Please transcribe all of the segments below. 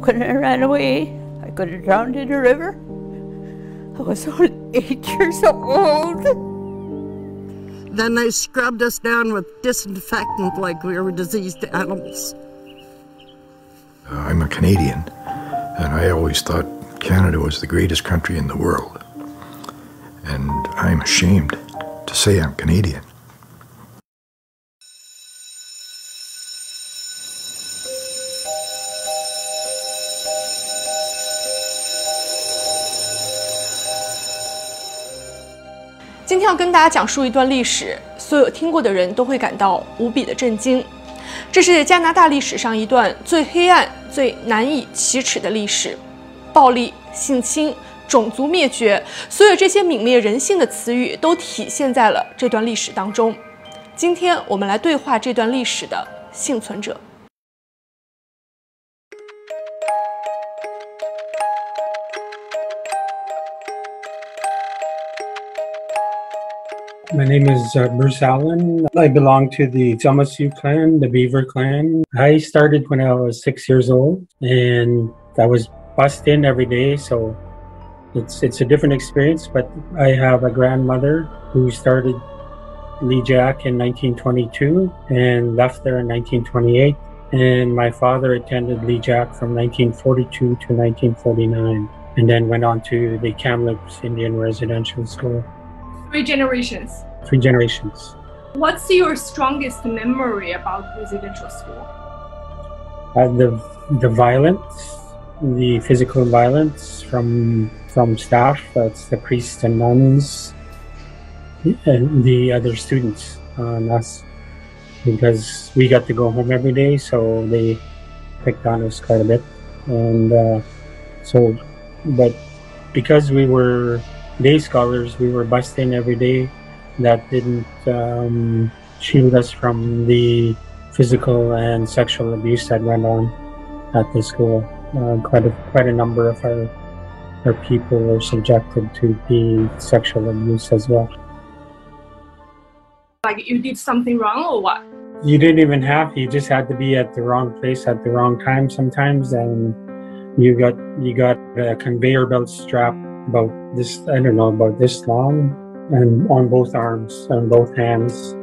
couldn't have ran away. I could have drowned in a river. I was only 8 years old. Then they scrubbed us down with disinfectant like we were diseased animals. I'm a Canadian, and I always thought Canada was the greatest country in the world. And I'm ashamed to say I'm Canadian.今天要跟大家讲述一段历史，所有听过的人都会感到无比的震惊。这是加拿大历史上一段最黑暗、最难以启齿的历史，暴力、性侵、种族灭绝，所有这些泯灭人性的词语都体现在了这段历史当中。今天我们来对话这段历史的幸存者。My name is Bruce Allen. I belong to the Sioux clan, the Beaver clan. I started when I was 6 years old, and I was bussed in every day, so it's a different experience. But I have a grandmother who started Lee Jack in 1922 and left there in 1928. And my father attended Lee Jack from 1942 to 1949, and then went on to the Kamloops Indian Residential School. 3 generations. 3 generations. What's your strongest memory about residential school? The violence, the physical violence from staff, that's the priests and nuns, and the other students on us, because we got to go home every day, so they picked on us quite a bit. And but because we were day scholars, we were bussed in every day. That didn't shield us from the physical and sexual abuse that went on at the school. Quite a number of our people were subjected to the sexual abuse as well. Like you did something wrong or what? You didn't even have. You just had to be at the wrong place at the wrong time sometimes, and you got a conveyor belt strap about this, I don't know, about this long, and on both arms and both hands,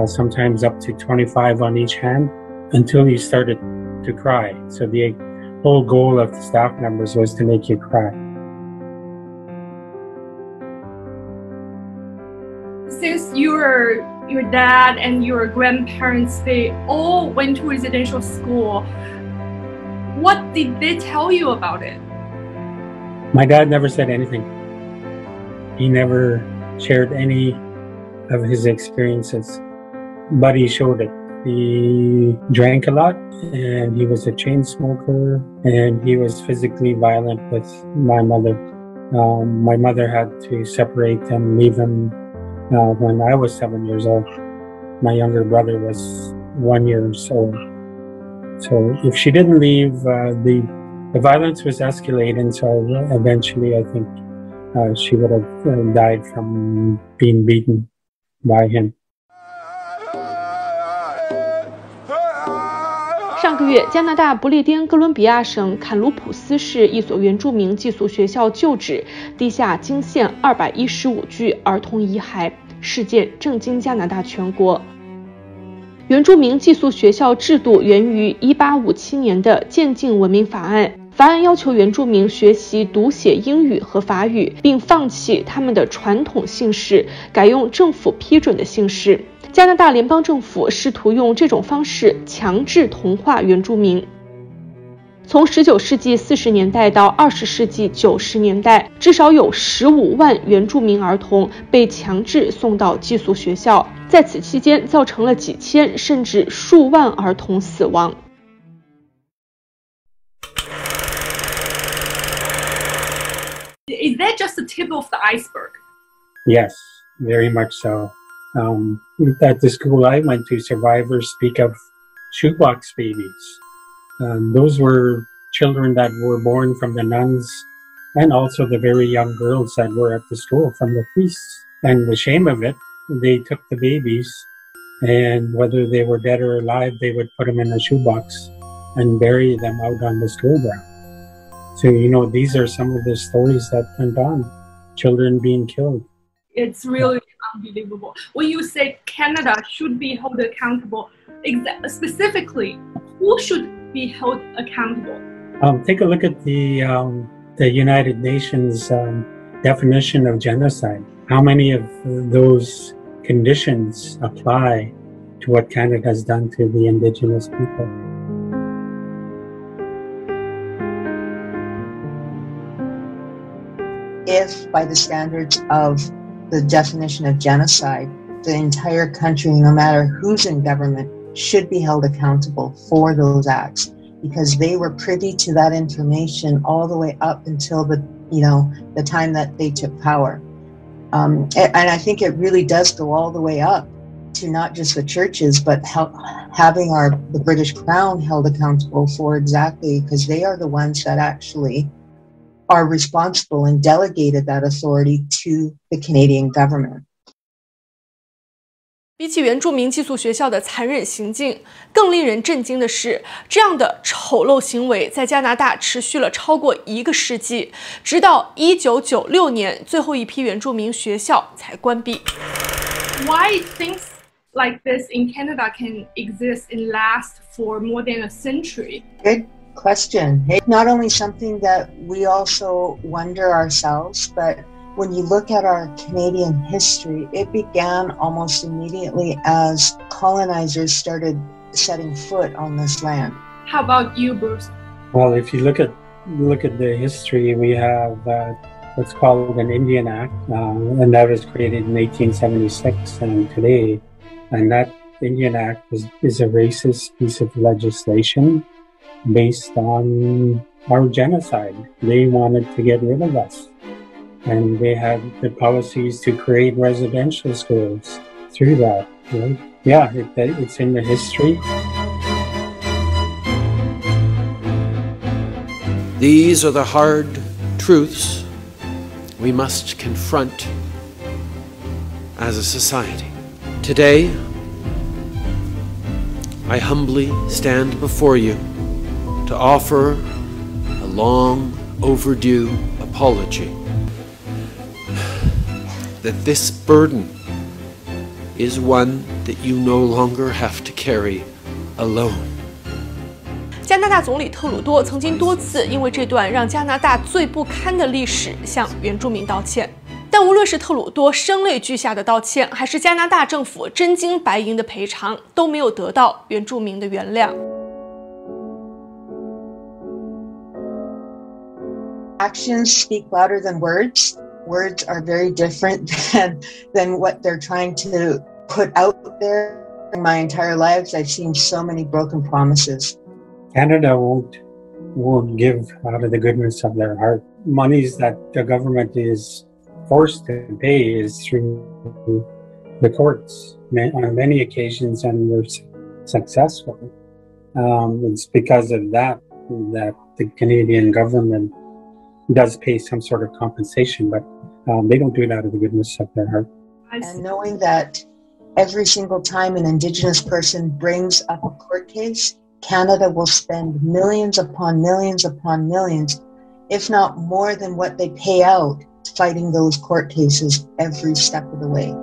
sometimes up to 25 on each hand, until you started to cry. So the whole goal of the staff members was to make you cry. Since your dad and your grandparents, they all went to residential school, what did they tell you about it? My dad never said anything. He never shared any of his experiences, but he showed it. He drank a lot, and he was a chain smoker, and he was physically violent with my mother. My mother had to separate and leave him when I was 7 years old. My younger brother was 1 year old. So if she didn't leave, the violence was escalating, so eventually I think she would have died from being beaten by him. 上个月，加拿大不列颠哥伦比亚省坎卢普斯市一所原住民寄宿学校旧址地下惊现215具儿童遗骸，事件震惊加拿大全国。原住民寄宿学校制度源于1857年的渐进文明法案。法案要求原住民学习读写英语和法语，并放弃他们的传统姓氏，改用政府批准的姓氏。加拿大联邦政府试图用这种方式强制同化原住民。从19世纪40年代到20世纪90年代，至少有15万原住民儿童被强制送到寄宿学校，在此期间造成了几千甚至数万儿童死亡。Is that just the tip of the iceberg? Yes, very much so. At the school I went to, survivors speak of shoebox babies. Those were children that were born from the nuns and also the very young girls that were at the school from the priests. And the shame of it, they took the babies, and whether they were dead or alive, they would put them in a shoebox and bury them out on the school ground. So, these are some of the stories that went on. Children being killed. It's really unbelievable. When you say Canada should be held accountable, specifically, who should be held accountable? Take a look at the United Nations definition of genocide. How many of those conditions apply to what Canada has done to the Indigenous people? If, by the standards of the definition of genocide, the entire country, no matter who's in government, should be held accountable for those acts, because they were privy to that information all the way up until the time that they took power. And I think it really does go all the way up to not just the churches, but having the British Crown held accountable for exactly, because they are the ones that actually are responsible and delegated that authority to the Canadian government. 比起原住民寄宿学校的残忍行径，更令人震惊的是，这样的丑陋行为在加拿大持续了超过1个世纪，直到1996年，最后一批原住民学校才关闭。Why things like this in Canada can exist and last for more than a century? Good question. It's not only something that we also wonder ourselves, but when you look at our Canadian history, it began almost immediately as colonizers started setting foot on this land. How about you, Bruce? Well, if you look at the history, we have what's called an Indian Act, and that was created in 1876 and today. And that Indian Act is a racist piece of legislation based on our genocide. They wanted to get rid of us. And they had the policies to create residential schools through that. Right? Yeah, it's in the history. These are the hard truths we must confront as a society. Today, I humbly stand before you to offer a long overdue apology. That this burden is one that you no longer have to carry alone. 加拿大总理特鲁多曾经多次因为这段让加拿大最不堪的历史向原住民道歉，但无论是特鲁多声泪俱下的道歉，还是加拿大政府真金白银的赔偿，都没有得到原住民的原谅。Actions speak louder than words. Words are very different than what they're trying to put out there. In my entire life, I've seen so many broken promises. Canada won't give out of the goodness of their heart. Monies that the government is forced to pay is through the courts on many occasions, and we're successful. It's because of that the Canadian government does pay some sort of compensation, but they don't do it out of the goodness of their heart. And knowing that every single time an Indigenous person brings up a court case, Canada will spend millions upon millions upon millions, if not more than what they pay out, fighting those court cases every step of the way.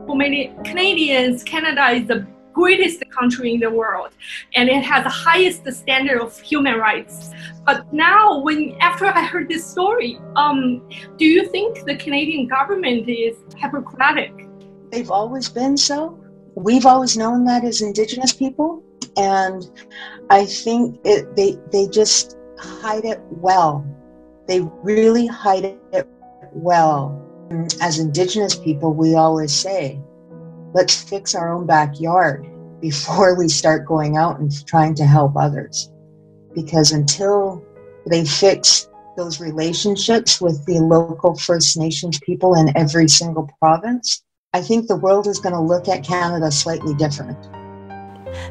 For many Canadians, Canada is the greatest country in the world, and it has the highest standard of human rights. But now, after I heard this story, do you think the Canadian government is hypocritic? They've always been so. We've always known that as Indigenous people, and I think they just hide it well. They really hide it well. As Indigenous people, we always say, let's fix our own backyard before we start going out and trying to help others. Because until they fix those relationships with the local First Nations people in every single province, I think the world is going to look at Canada slightly different.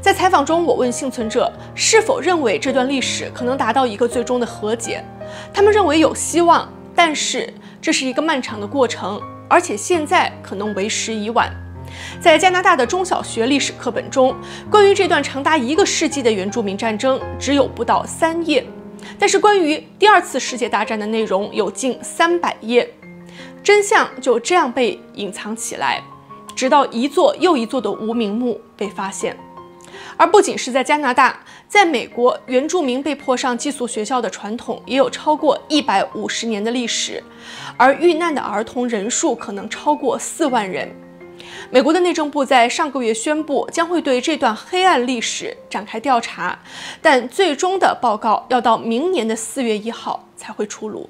在采访中，我问幸存者是否认为这段历史可能达到一个最终的和解。他们认为有希望，但是这是一个漫长的过程，而且现在可能为时已晚。在加拿大的中小学历史课本中，关于这段长达1个世纪的原住民战争只有不到3页，但是关于第2次世界大战的内容有近300页。真相就这样被隐藏起来，直到一座又一座的无名墓被发现。而不仅是在加拿大，在美国，原住民被迫上寄宿学校的传统也有超过150年的历史，而遇难的儿童人数可能超过4万人。美国的内政部在上个月宣布，将会对这段黑暗历史展开调查，但最终的报告要到明年的4月1号才会出炉。